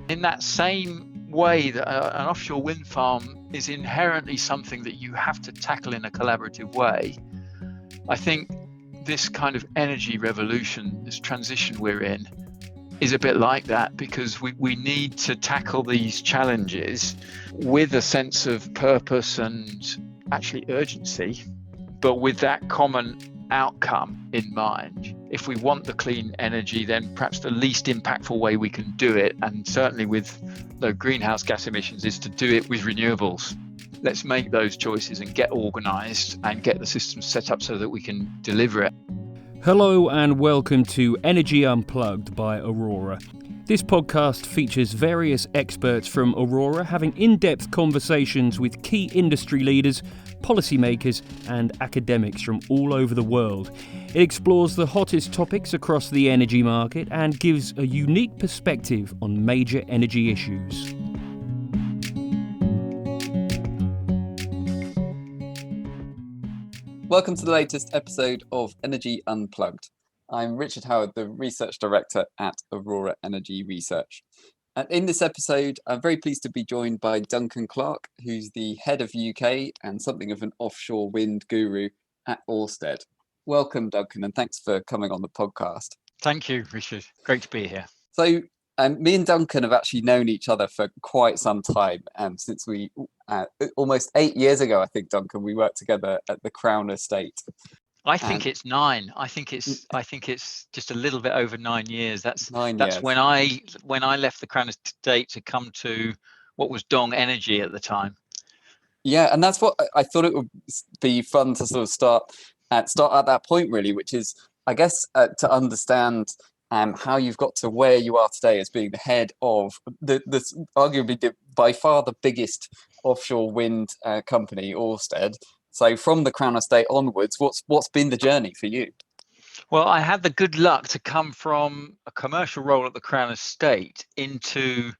In that same way that an offshore wind farm is inherently something that you have to tackle in a collaborative way, I think this kind of energy revolution, this transition we're in, is a bit like that, because we need to tackle these challenges with a sense of purpose and actually urgency, but with that common outcome in mind. If we want the clean energy, then perhaps the least impactful way we can do it, and certainly with low greenhouse gas emissions, is to do it with renewables. Let's make those choices and get organised and get the systems set up so that we can deliver it. Hello and welcome to Energy Unplugged by Aurora. This podcast features various experts from Aurora having in-depth conversations with key industry leaders, policymakers and academics from all over the world. It explores the hottest topics across the energy market and gives a unique perspective on major energy issues. Welcome to the latest episode of Energy Unplugged. I'm Richard Howard, the Research Director at Aurora Energy Research. And in this episode, I'm very pleased to be joined by Duncan Clark, who's the head of UK and something of an offshore wind guru at Ørsted. Welcome, Duncan, and thanks for coming on the podcast. Thank you, Richard. Great to be here. So me and Duncan have actually known each other for quite some time, since we almost 8 years ago, I think, Duncan, we worked together at the Crown Estate. I think it's 9. I think it's just a little bit over 9 years. That's 9 years. when I left the Crown Estate to come to what was Dong Energy at the time. Yeah, and that's what I thought it would be fun to sort of start at that point, really, which is, I guess, to understand how you've got to where you are today as being the head of the arguably by far the biggest offshore wind company, Ørsted. So from the Crown Estate onwards, what's been the journey for you? Well, I had the good luck to come from a commercial role at the Crown Estate into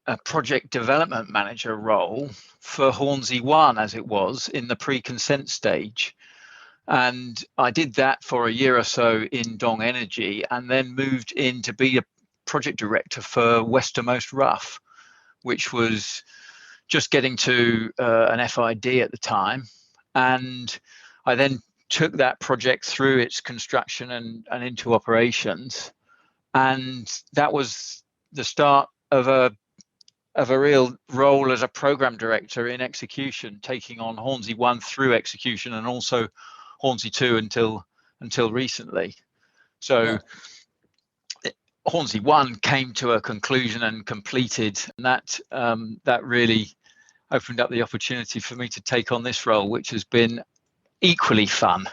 a project development manager role for Hornsea 1, as it was, in the pre-consent stage. And I did that for a year or so in Dong Energy, and then moved in to be a project director for Westermost Rough, which was just getting to an FID at the time. And I then took that project through its construction and into operations. And that was the start of a real role as a program director in execution, taking on Hornsea 1 through execution, and also Hornsea 2 until recently. So yeah. Hornsea 1 came to a conclusion and completed, and that really opened up the opportunity for me to take on this role, which has been equally fun.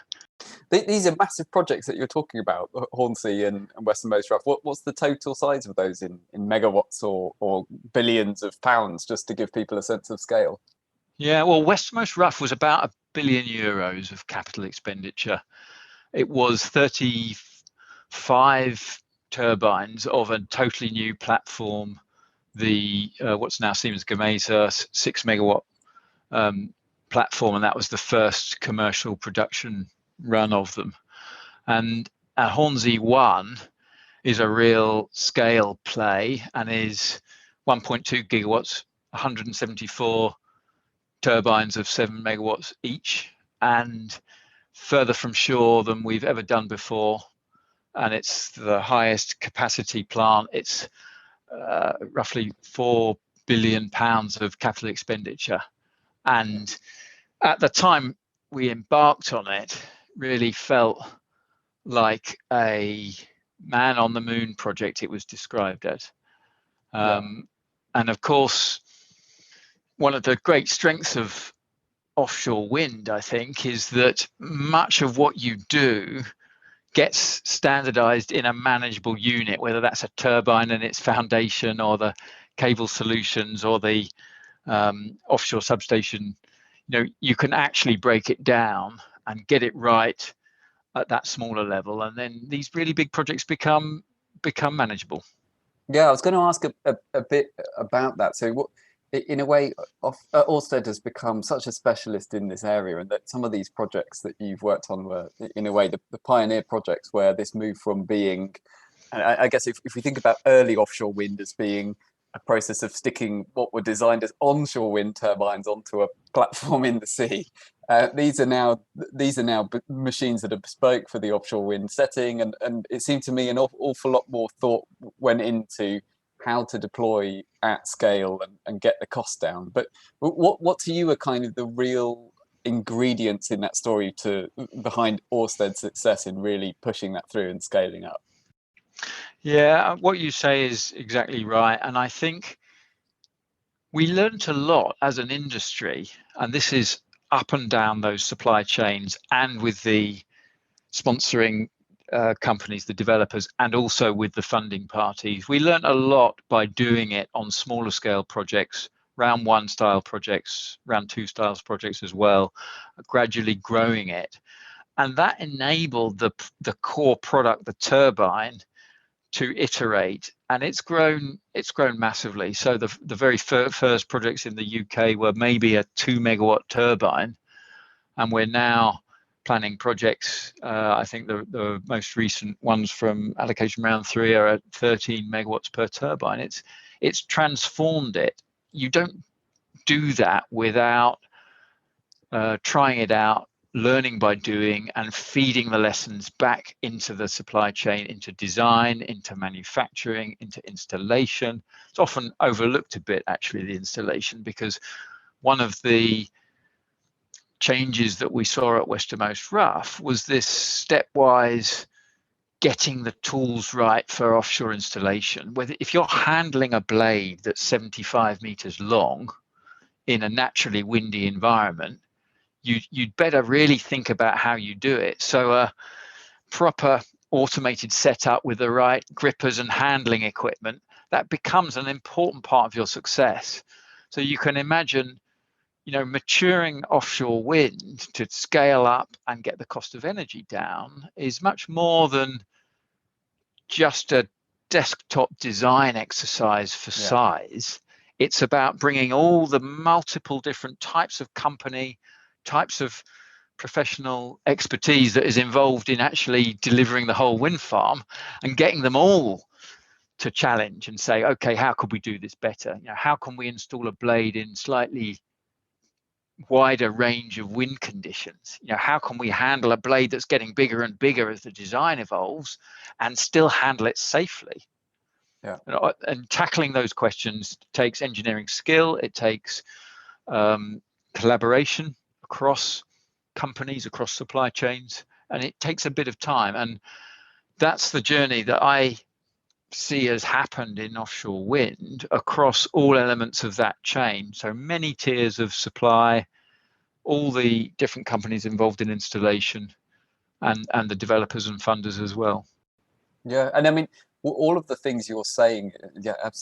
These are massive projects that you're talking about, Hornsea and Westermost Rough. What's the total size of those in megawatts or billions of pounds, just to give people a sense of scale? Yeah, well, Westermost Rough was about €1 billion of capital expenditure. It was 35 turbines of a totally new platform, the what's now Siemens Gamesa 6 megawatt platform, and that was the first commercial production run of them. And Hornsea 1 is a real scale play and is 1.2 gigawatts, 174 turbines of 7 megawatts each, and further from shore than we've ever done before. And it's the highest capacity plant. It's roughly £4 billion of capital expenditure. And at the time we embarked on it, really felt like a man on the moon project, it was described as. And of course, one of the great strengths of offshore wind, I think, is that much of what you do gets standardized in a manageable unit, whether that's a turbine and its foundation, or the cable solutions, or the offshore substation. You can actually break it down and get it right at that smaller level, and then these really big projects become manageable. Yeah, I was going to ask a bit about that. So in a way, Ørsted has become such a specialist in this area, and that some of these projects that you've worked on were, in a way, the pioneer projects, where this moved from being And I guess if we think about early offshore wind as being a process of sticking what were designed as onshore wind turbines onto a platform in the sea, these are now machines that are bespoke for the offshore wind setting, and it seemed to me an awful lot more thought went into how to deploy at scale and get the cost down. But what to you are kind of the real ingredients in that story behind Ørsted's success in really pushing that through and scaling up? Yeah, what you say is exactly right. And I think we learned a lot as an industry, and this is up and down those supply chains and with the sponsoring companies, the developers, and also with the funding parties. We learned a lot by doing it on smaller scale projects, round one style projects, round two styles projects as well, gradually growing it. And that enabled the core product, the turbine, to iterate, and it's grown massively. So the very first projects in the UK were maybe a 2 megawatt turbine, and we're now planning projects. I think the most recent ones from allocation round 3 are at 13 megawatts per turbine. It's transformed it. You don't do that without trying it out, learning by doing, and feeding the lessons back into the supply chain, into design, into manufacturing, into installation. It's often overlooked a bit, actually, the installation, because one of the changes that we saw at Westermost Rough was this stepwise getting the tools right for offshore installation. Whether if you're handling a blade that's 75 meters long in a naturally windy environment, you'd better really think about how you do it. So a proper automated setup with the right grippers and handling equipment, that becomes an important part of your success. So you can imagine, maturing offshore wind to scale up and get the cost of energy down is much more than just a desktop design exercise for size. It's about bringing all the multiple different types of company, types of professional expertise that is involved in actually delivering the whole wind farm, and getting them all to challenge and say, okay, how could we do this better? How can we install a blade in slightly wider range of wind conditions? How can we handle a blade that's getting bigger and bigger as the design evolves and still handle it safely? And tackling those questions takes engineering skill. It takes collaboration across companies, across supply chains, and it takes a bit of time. And that's the journey that I see has happened in offshore wind across all elements of that chain. So many tiers of supply, all the different companies involved in installation, and the developers and funders as well. Yeah, and I mean, all of the things you're saying,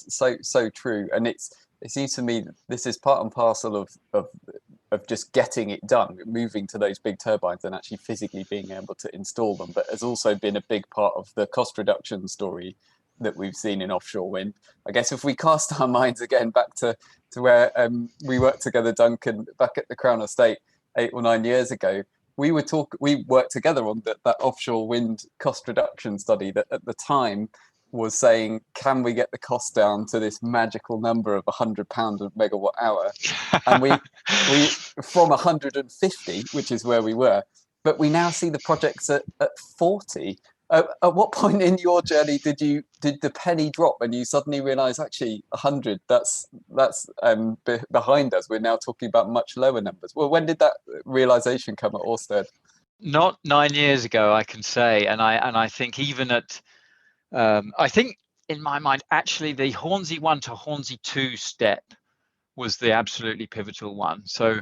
so true. And it seems to me that this is part and parcel of just getting it done, moving to those big turbines and actually physically being able to install them, but has also been a big part of the cost reduction story that we've seen in offshore wind. I guess if we cast our minds again back to where we worked together, Duncan, back at the Crown Estate 8 or 9 years ago, we worked together on that offshore wind cost reduction study that at the time was saying, can we get the cost down to this magical number of £100 a megawatt hour? And we from 150, which is where we were, but we now see the projects at 40. At what point in your journey did the penny drop and you suddenly realize, actually 100, that's behind us? We're now talking about much lower numbers. Well, when did that realization come at Ørsted? Not 9 years ago, I can say. And I think even at I think in my mind, actually, the Hornsea 1 to Hornsea 2 step was the absolutely pivotal one. So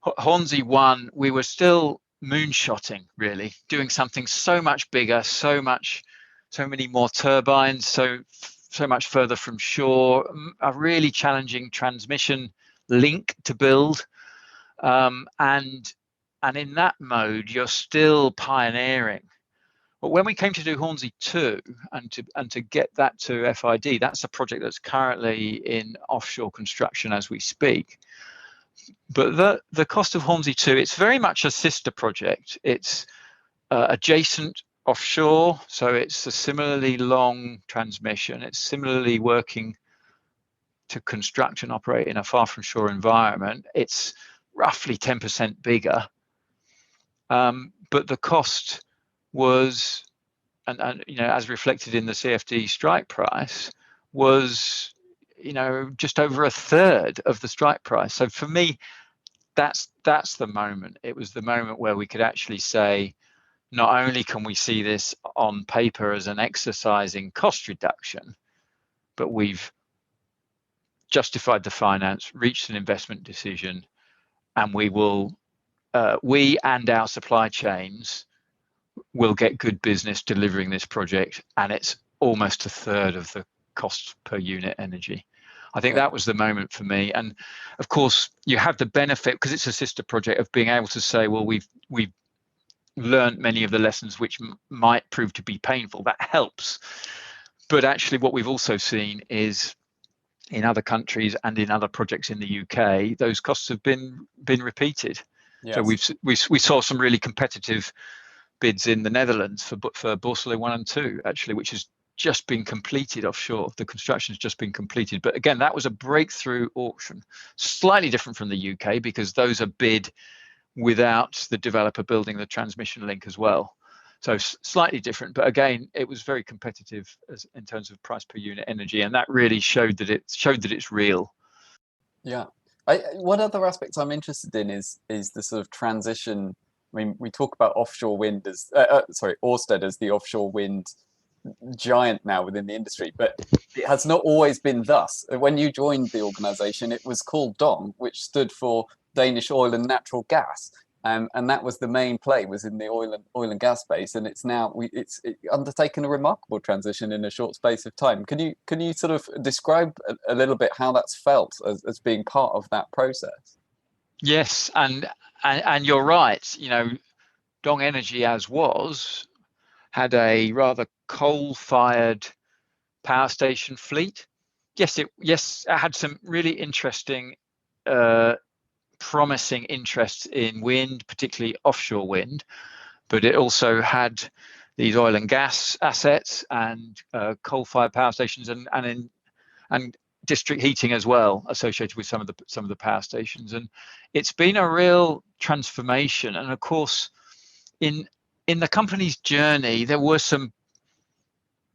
Hornsea 1, we were still moonshotting, really, doing something so much bigger, so many more turbines, so much further from shore, a really challenging transmission link to build. And in that mode, you're still pioneering. But when we came to do Hornsea 2 and to get that to FID, that's a project that's currently in offshore construction as we speak. But the cost of Hornsea 2, it's very much a sister project. It's adjacent offshore, so it's a similarly long transmission. It's similarly working to construct and operate in a far from shore environment. It's roughly 10% bigger, but the cost was, and as reflected in the CFD strike price, was just over a third of the strike price. So for me, that's the moment. It was the moment where we could actually say, not only can we see this on paper as an exercise in cost reduction, but we've justified the finance, reached an investment decision, and we and our supply chains will get good business delivering this project, and it's almost a third of the cost per unit energy. I think that was the moment for me. And of course, you have the benefit, because it's a sister project, of being able to say, well, we've learned many of the lessons which might prove to be painful. That helps. But actually, what we've also seen is in other countries and in other projects in the UK, those costs have been repeated. Yes. So we saw some really competitive bids in the Netherlands for Borssele 1 and 2, actually, which has just been completed offshore. The construction has just been completed. But again, that was a breakthrough auction, slightly different from the UK, because those are bid without the developer building the transmission link as well. So slightly different, but again, it was very competitive in terms of price per unit energy, and that really showed that it's real. Yeah. One other aspect I'm interested in is the sort of transition. I mean, we talk about offshore wind as Ørsted as the offshore wind giant now within the industry, but it has not always been thus. When you joined the organization, it was called DONG, which stood for Danish Oil and Natural Gas, and that was the main play, was in the oil and gas space, and it's now it's undertaken a remarkable transition in a short space of time. Can you sort of describe a little bit how that's felt as being part of that process? Yes, and you're right. Dong Energy had a rather coal-fired power station fleet. Yes, it had some really interesting, promising interests in wind, particularly offshore wind, but it also had these oil and gas assets and coal-fired power stations and district heating as well, associated with some of the power stations. And it's been a real transformation. And of course, in the company's journey, there were some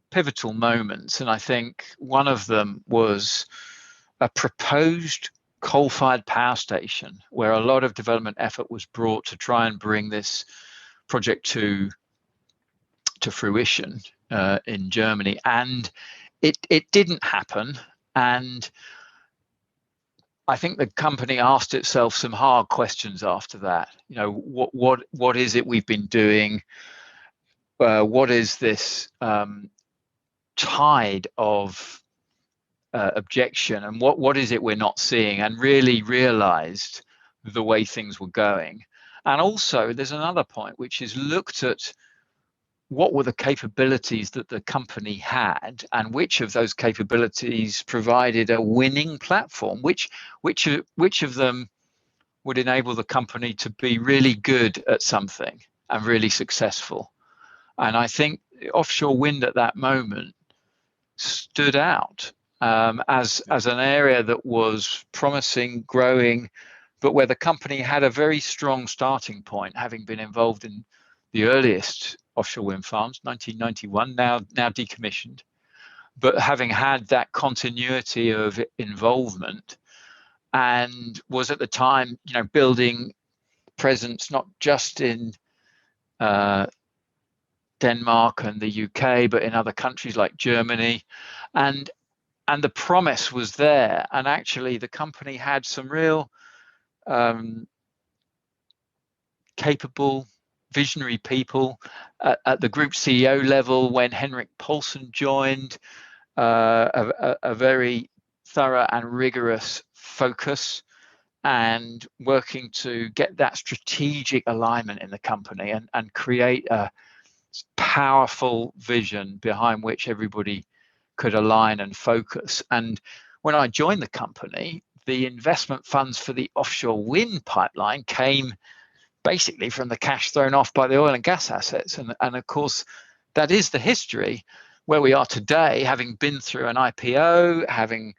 pivotal moments, and I think one of them was a proposed coal-fired power station, where a lot of development effort was brought to try and bring this project to fruition in Germany, and it didn't happen. And I think the company asked itself some hard questions after that. What is it we've been doing? What is this tide of objection, and what is it we're not seeing? And really realized the way things were going. And also, there's another point, which is looked at what were the capabilities that the company had, and which of those capabilities provided a winning platform, which of them would enable the company to be really good at something and really successful. And I think offshore wind at that moment stood out as an area that was promising, growing, but where the company had a very strong starting point, having been involved in the earliest offshore wind farms, 1991, now decommissioned, but having had that continuity of involvement, and was at the time, building presence not just in Denmark and the UK, but in other countries like Germany, and the promise was there. And actually, the company had some real capable, visionary people at the group CEO level. When Henrik Poulsen joined, a very thorough and rigorous focus, and working to get that strategic alignment in the company and create a powerful vision behind which everybody could align and focus. And when I joined the company, the investment funds for the offshore wind pipeline came basically from the cash thrown off by the oil and gas assets. And of course, that is the history where we are today, having been through an IPO, having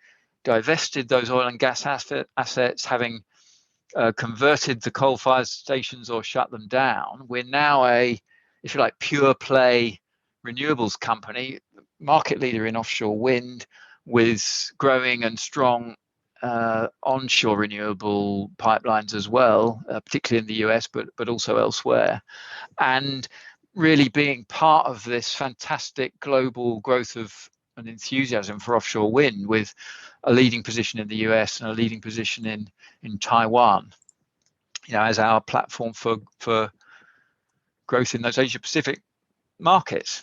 divested those oil and gas assets, having converted the coal-fired stations or shut them down. We're now a, if you like, pure play renewables company, market leader in offshore wind, with growing and strong onshore renewable pipelines as well, particularly in the US, but also elsewhere, and really being part of this fantastic global growth of an enthusiasm for offshore wind, with a leading position in the US and a leading position in Taiwan, as our platform for growth in those Asia Pacific markets.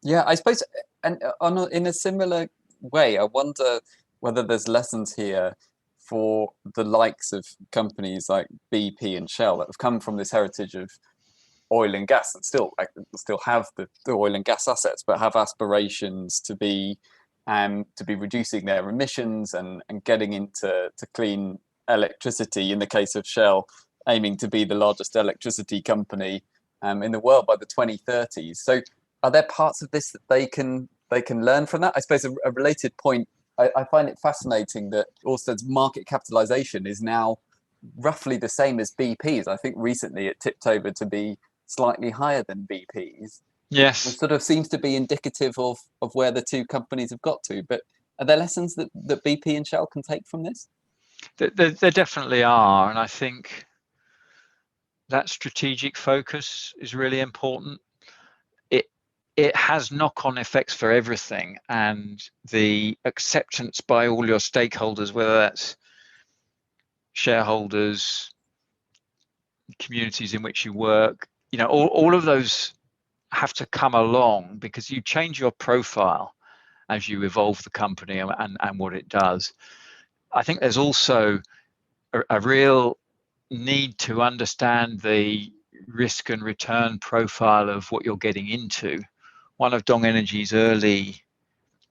Yeah, I suppose, and in a similar way, I wonder whether there's lessons here for the likes of companies like BP and Shell that have come from this heritage of oil and gas and still have the oil and gas assets, but have aspirations to be reducing their emissions and getting into clean electricity. In the case of Shell, aiming to be the largest electricity company in the world by the 2030s. So are there parts of this that they can learn from that? I suppose a related point, I find it fascinating that Ørsted's market capitalization is now roughly the same as BP's. I think recently it tipped over to be slightly higher than BP's. Yes. It sort of seems to be indicative of where the two companies have got to. But are there lessons that BP and Shell can take from this? There definitely are. And I think that strategic focus is really important. It has knock-on effects for everything, and the acceptance by all your stakeholders, whether that's shareholders, communities in which you work, all of those have to come along, because you change your profile as you evolve the company and what it does. I think there's also a real need to understand the risk and return profile of what you're getting into. One of Dong Energy's early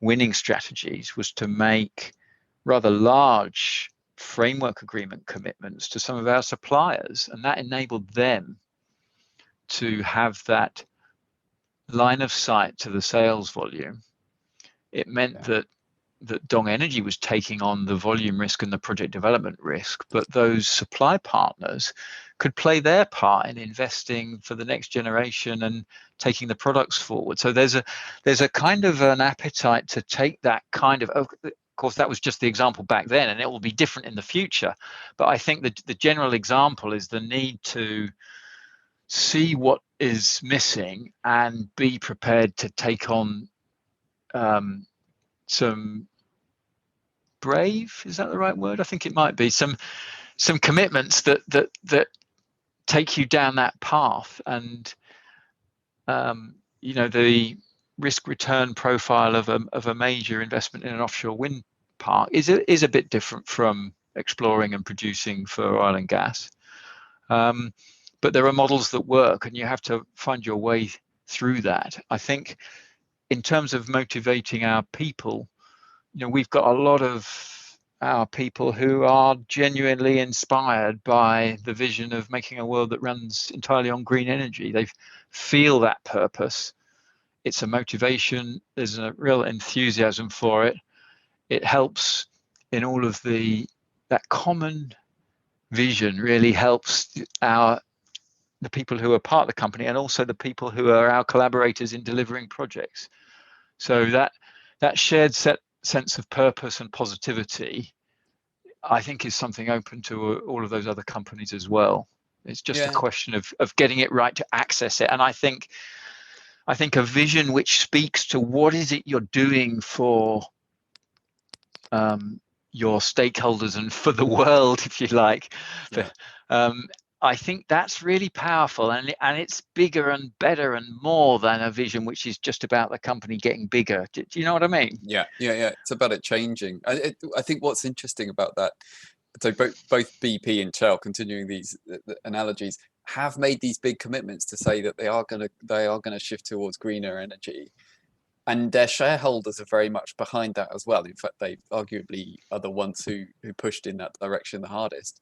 winning strategies was to make rather large framework agreement commitments to some of our suppliers, and that enabled them to have that line of sight to the sales volume. It meant that Dong Energy was taking on the volume risk and the project development risk, but those supply partners could play their part in investing for the next generation and taking the products forward. So there's a kind of an appetite to take that kind of course, that was just the example back then, and it will be different in the future. But I think that the general example is the need to see what is missing and be prepared to take on some brave, is that the right word? I think it might be some commitments that take you down that path. And the risk return profile of a major investment in an offshore wind park is a bit different from exploring and producing for oil and gas. But there are models that work, and you have to find your way through that. I think in terms of motivating our people, we've got a lot of our people who are genuinely inspired by the vision of making a world that runs entirely on green energy. They feel that purpose. It's a motivation. There's a real enthusiasm for it. It helps in all of that common vision really helps the people who are part of the company, and also the people who are our collaborators in delivering projects. So that shared sense of purpose and positivity, I think, is something open to all of those other companies as well. It's just a question of getting it right to access it. And I think a vision which speaks to what is it you're doing for your stakeholders and for the world, if you like. I think that's really powerful, and it's bigger and better and more than a vision which is just about the company getting bigger. Do you know what I mean? Yeah. It's about it changing. I think what's interesting about that, so both BP and Shell, continuing these analogies, have made these big commitments to say that they are going to shift towards greener energy, and their shareholders are very much behind that as well. In fact, they arguably are the ones who pushed in that direction the hardest.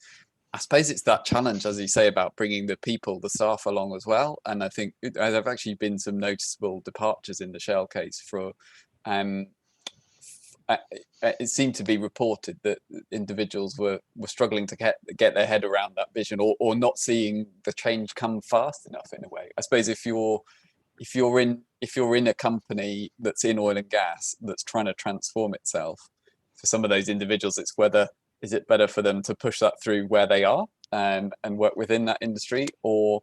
I suppose it's that challenge, as you say, about bringing the people, the staff along as well. And I think there have actually been some noticeable departures in the Shell case for, um, it seemed to be reported that individuals were struggling to get their head around that vision, or not seeing the change come fast enough in a way. I suppose if you're in a company that's in oil and gas that's trying to transform itself, for some of those individuals, it's whether is it better for them to push that through where they are, and work within that industry, or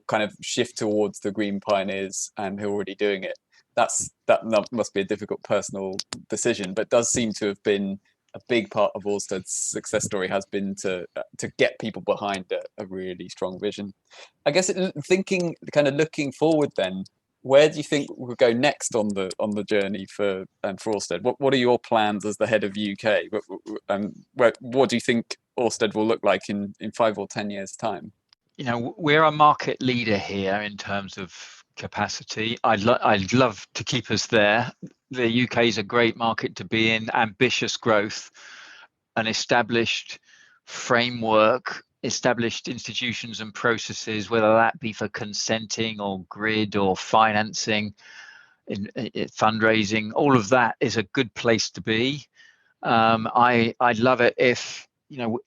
kind of shift towards the green pioneers who are already doing it. That must be a difficult personal decision, but does seem to have been a big part of Ørsted's success story, has been to get people behind a really strong vision. I guess thinking, kind of looking forward then, where do you think we'll go next on the journey for Ørsted? What are your plans as the head of UK? What do you think Ørsted will look like in 5 or 10 years' time? You know, we're a market leader here in terms of capacity. I'd love to keep us there. The UK is a great market to be in, ambitious growth, an established framework, established institutions and processes, whether that be for consenting or grid or financing, in fundraising. All of that is a good place to be. I'd love it if, you know,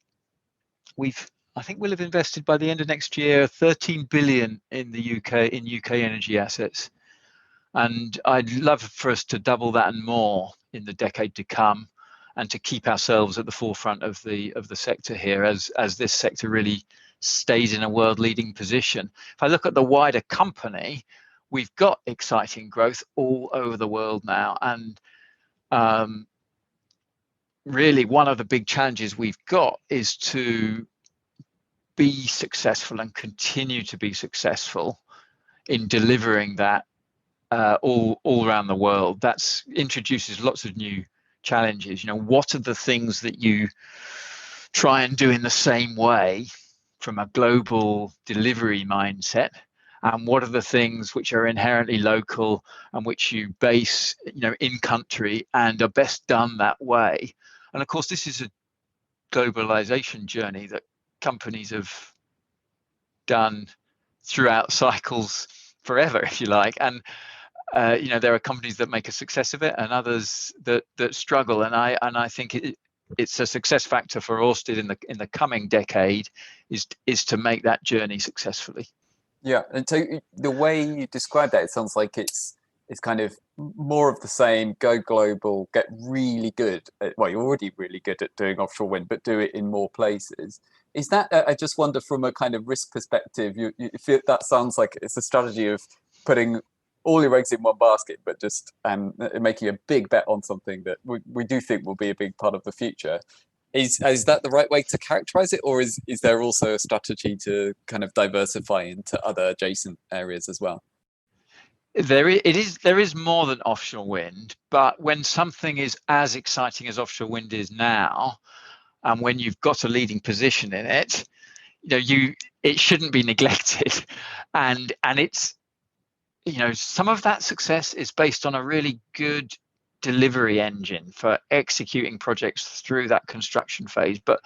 I think we'll have invested by the end of next year 13 billion in the UK, in UK energy assets, and I'd love for us to double that and more in the decade to come, and to keep ourselves at the forefront of the sector here, as this sector really stays in a world leading position. If I look at the wider company, we've got exciting growth all over the world now, and really one of the big challenges we've got is to be successful and continue to be successful in delivering that all around the world. That introduces lots of new challenges. You know, what are the things that you try and do in the same way from a global delivery mindset, and what are the things which are inherently local and which you base, you know, in country and are best done that way? And of course, this is a globalization journey that companies have done throughout cycles forever, if you like, and you know, there are companies that make a success of it and others that struggle, and I think it's a success factor for Ørsted in the coming decade is to make that journey successfully. Yeah, and so the way you describe that, it sounds like it's kind of more of the same. Go global, get really good well, you're already really good at doing offshore wind, but do it in more places. Is that, I just wonder, from a kind of risk perspective, you feel that sounds like it's a strategy of putting all your eggs in one basket, but just making a big bet on something that we do think will be a big part of the future. Is that the right way to characterize it, or is there also a strategy to kind of diversify into other adjacent areas as well? There is more than offshore wind, but when something is as exciting as offshore wind is now, and when you've got a leading position in it, you know, it shouldn't be neglected, and it's, you know, some of that success is based on a really good delivery engine for executing projects through that construction phase, but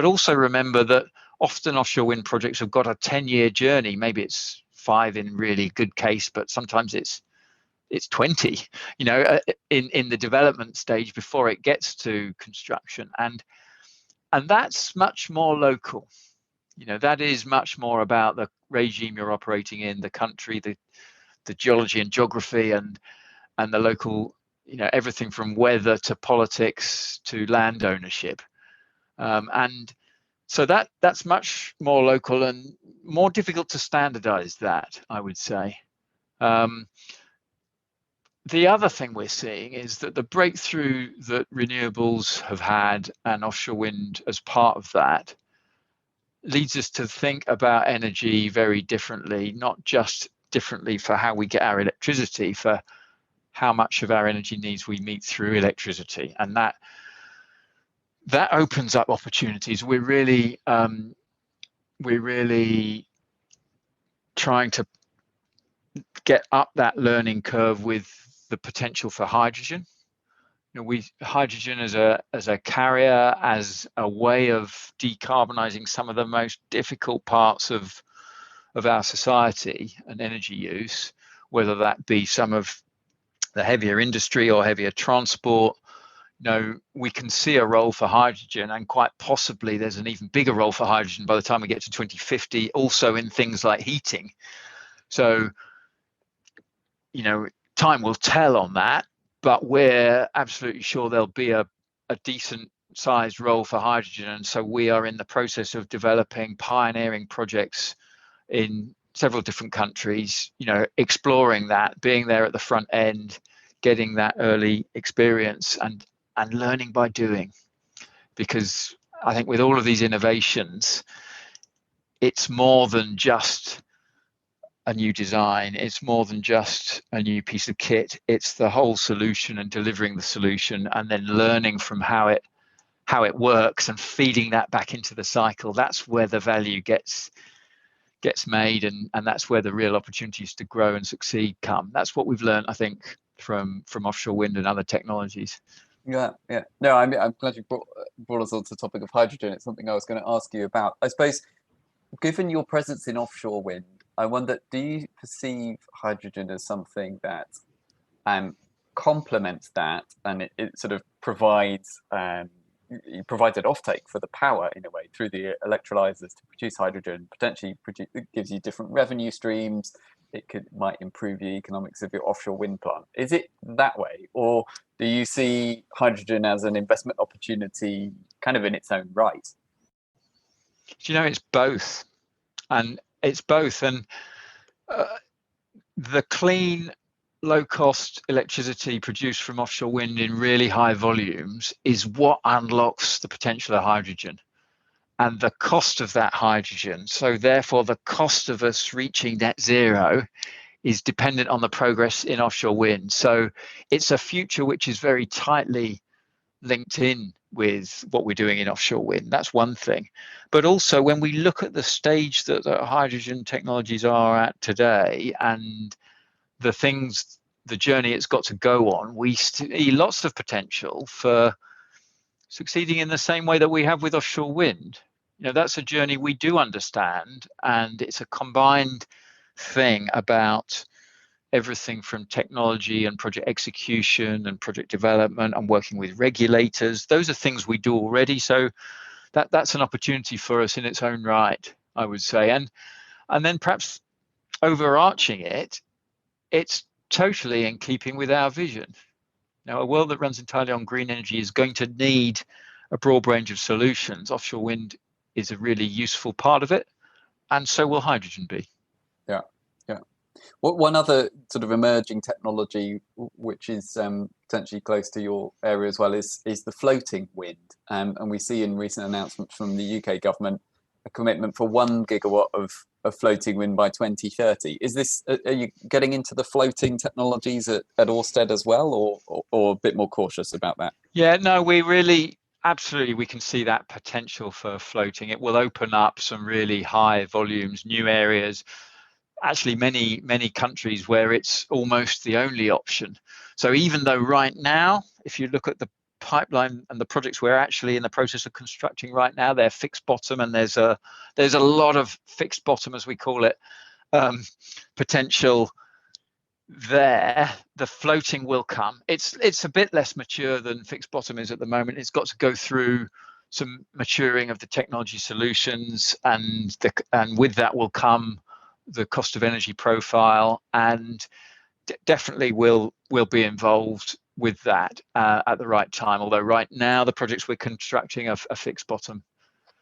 also remember that often offshore wind projects have got a 10-year journey. Maybe it's 5 in really good case, but sometimes it's 20, you know, in the development stage before it gets to construction, and that's much more local. You know, that is much more about the regime you're operating in, the country, the geology and geography, and the local, you know, everything from weather to politics to land ownership, and so that's much more local and more difficult to standardize that, I would say. The other thing we're seeing is that the breakthrough that renewables have had, and offshore wind as part of that, leads us to think about energy very differently, not just differently for how we get our electricity, for how much of our energy needs we meet through electricity, and that opens up opportunities. We're really trying to get up that learning curve with the potential for hydrogen. hydrogen as a carrier, as a way of decarbonizing some of the most difficult parts of our society and energy use, whether that be some of the heavier industry or heavier transport. We can see a role for hydrogen, and quite possibly there's an even bigger role for hydrogen by the time we get to 2050, also in things like heating. So, time will tell on that, but we're absolutely sure there'll be a decent sized role for hydrogen. And so we are in the process of developing pioneering projects in several different countries, exploring that, being there at the front end, getting that early experience and learning by doing. Because I think with all of these innovations, it's more than just a new design, it's more than just a new piece of kit, it's the whole solution and delivering the solution and then learning from how it works and feeding that back into the cycle. That's where the value gets made, and that's where the real opportunities to grow and succeed come. That's what we've learned, I think, from offshore wind and other technologies. Yeah. No, I'm glad you brought us on to the topic of hydrogen. It's something I was going to ask you about. I suppose, given your presence in offshore wind, I wonder, do you perceive hydrogen as something that complements that, and it sort of provides an offtake for the power in a way through the electrolyzers to produce hydrogen, potentially it gives you different revenue streams, might improve the economics of your offshore wind plant? Is it that way, or do you see hydrogen as an investment opportunity kind of in its own right? It's both. And it's both. And the clean, low-cost electricity produced from offshore wind in really high volumes is what unlocks the potential of hydrogen and the cost of that hydrogen. So therefore, the cost of us reaching net zero is dependent on the progress in offshore wind. So it's a future which is very tightly linked in with what we're doing in offshore wind. That's one thing. But also, when we look at the stage that the hydrogen technologies are at today and the journey it's got to go on, we see lots of potential for succeeding in the same way that we have with offshore wind. That's a journey we do understand, and it's a combined thing about everything from technology and project execution and project development and working with regulators. Those are things we do already. So that's an opportunity for us in its own right, I would say. And then perhaps overarching it's totally in keeping with our vision. Now, a world that runs entirely on green energy is going to need a broad range of solutions. Offshore wind is a really useful part of it, and so will hydrogen be. Yeah. One other sort of emerging technology, which is potentially close to your area as well, is the floating wind. And we see in recent announcements from the UK government a commitment for 1 gigawatt of floating wind by 2030. Are you getting into the floating technologies at Ørsted as well, or a bit more cautious about that? Yeah, no, absolutely, we can see that potential for floating. It will open up some really high volumes, new areas, actually many countries where it's almost the only option. So even though right now, if you look at the pipeline and the projects we're actually in the process of constructing right now, they're fixed bottom, and there's a lot of fixed bottom, as we call it, potential there. The floating will come. It's a bit less mature than fixed bottom is at the moment. It's got to go through some maturing of the technology solutions, and with that will come the cost of energy profile, and definitely will be involved with that at the right time. Although right now the projects we're constructing are fixed bottom.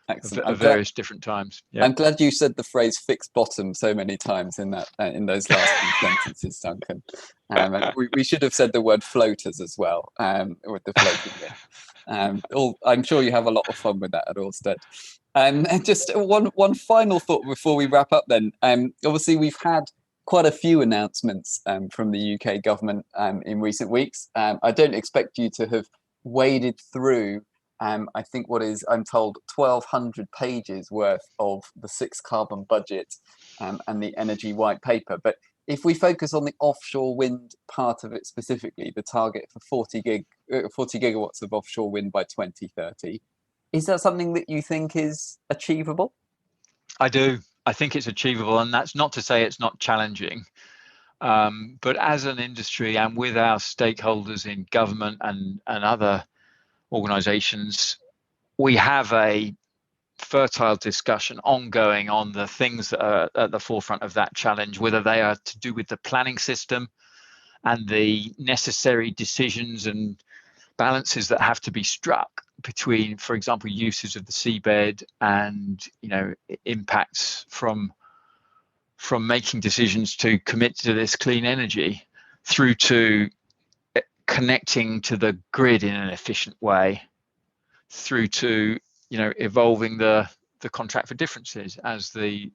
Excellent. At various different times. Yeah. I'm glad you said the phrase "fixed bottom" so many times in those last few sentences, Duncan. We should have said the word floaters as well, with the floating wind. I'm sure you have a lot of fun with that at Ørsted. And just one final thought before we wrap up then. Obviously, we've had quite a few announcements from the UK government in recent weeks. I don't expect you to have waded through, I think I'm told, 1,200 pages worth of the 6 carbon budget and the energy white paper. But if we focus on the offshore wind part of it specifically, the target for 40 gigawatts of offshore wind by 2030, is that something that you think is achievable? I do. I think it's achievable, and that's not to say it's not challenging. But as an industry and with our stakeholders in government and other organisations, we have a fertile discussion ongoing on the things that are at the forefront of that challenge, whether they are to do with the planning system and the necessary decisions and balances that have to be struck between, for example, uses of the seabed and impacts from making decisions to commit to this clean energy, through to connecting to the grid in an efficient way, through to evolving the contract for differences as the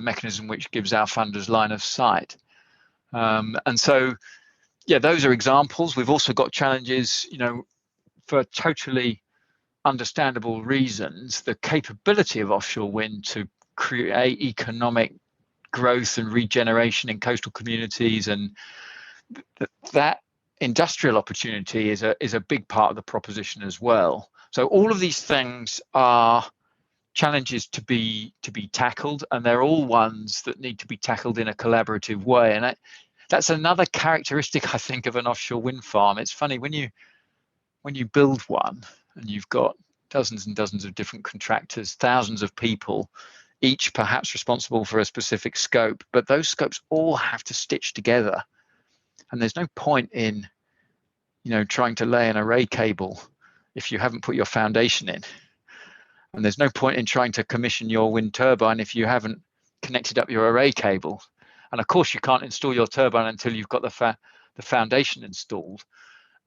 mechanism which gives our funders line of sight. And so, those are examples. We've also got challenges, for totally understandable reasons. The capability of offshore wind to create economic growth and regeneration in coastal communities, and that industrial opportunity is a big part of the proposition as well. So all of these things are challenges to be tackled, and they're all ones that need to be tackled in a collaborative way. And that's another characteristic, I think, of an offshore wind farm. It's funny when you build one and you've got dozens and dozens of different contractors, thousands of people, each perhaps responsible for a specific scope, but those scopes all have to stitch together. And there's no point in trying to lay an array cable if you haven't put your foundation in. And there's no point in trying to commission your wind turbine if you haven't connected up your array cable. And of course, you can't install your turbine until you've got the foundation installed.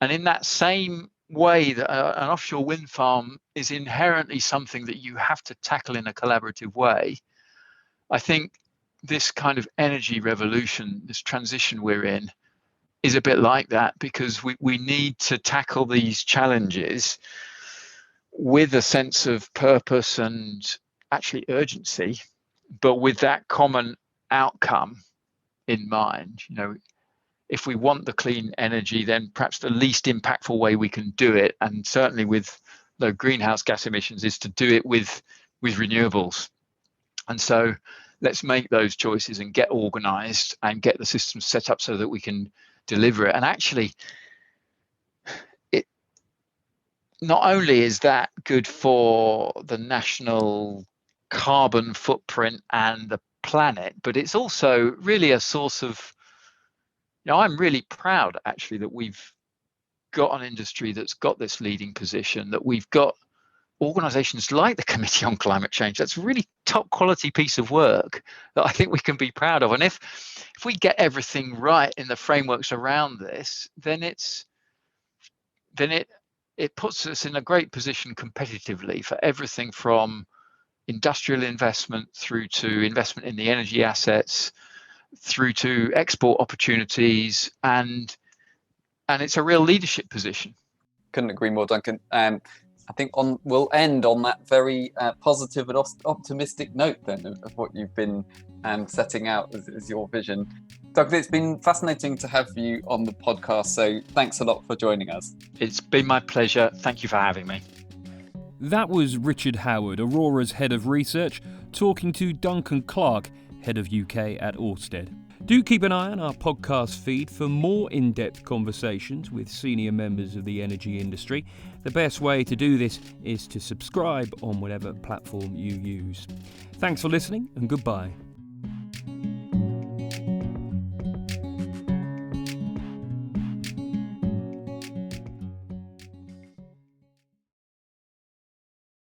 And in that same way, that an offshore wind farm is inherently something that you have to tackle in a collaborative way. I think this kind of energy revolution, this transition we're in, is a bit like that, because we need to tackle these challenges with a sense of purpose and actually urgency, but with that common outcome in mind. If we want the clean energy, then perhaps the least impactful way we can do it, and certainly with low greenhouse gas emissions, is to do it with renewables. And so let's make those choices and get organized and get the systems set up so that we can deliver it. And actually, it not only is that good for the national carbon footprint and the planet, but it's also really a source of, I'm really proud actually that we've got an industry that's got this leading position, that we've got organizations like the Committee on Climate Change. That's a really top quality piece of work that I think we can be proud of. And if we get everything right in the frameworks around this, then it puts us in a great position competitively for everything from industrial investment through to investment in the energy assets, through to export opportunities, and it's a real leadership position. Couldn't agree more, Duncan. I think we'll end on that very positive and optimistic note then of what you've been setting out as your vision. Duncan, it's been fascinating to have you on the podcast, so thanks a lot for joining us. It's been my pleasure. Thank you for having me. That was Richard Howard, Aurora's head of research, talking to Duncan Clark, head of UK at Ørsted. Do keep an eye on our podcast feed for more in-depth conversations with senior members of the energy industry. The best way to do this is to subscribe on whatever platform you use. Thanks for listening, and goodbye.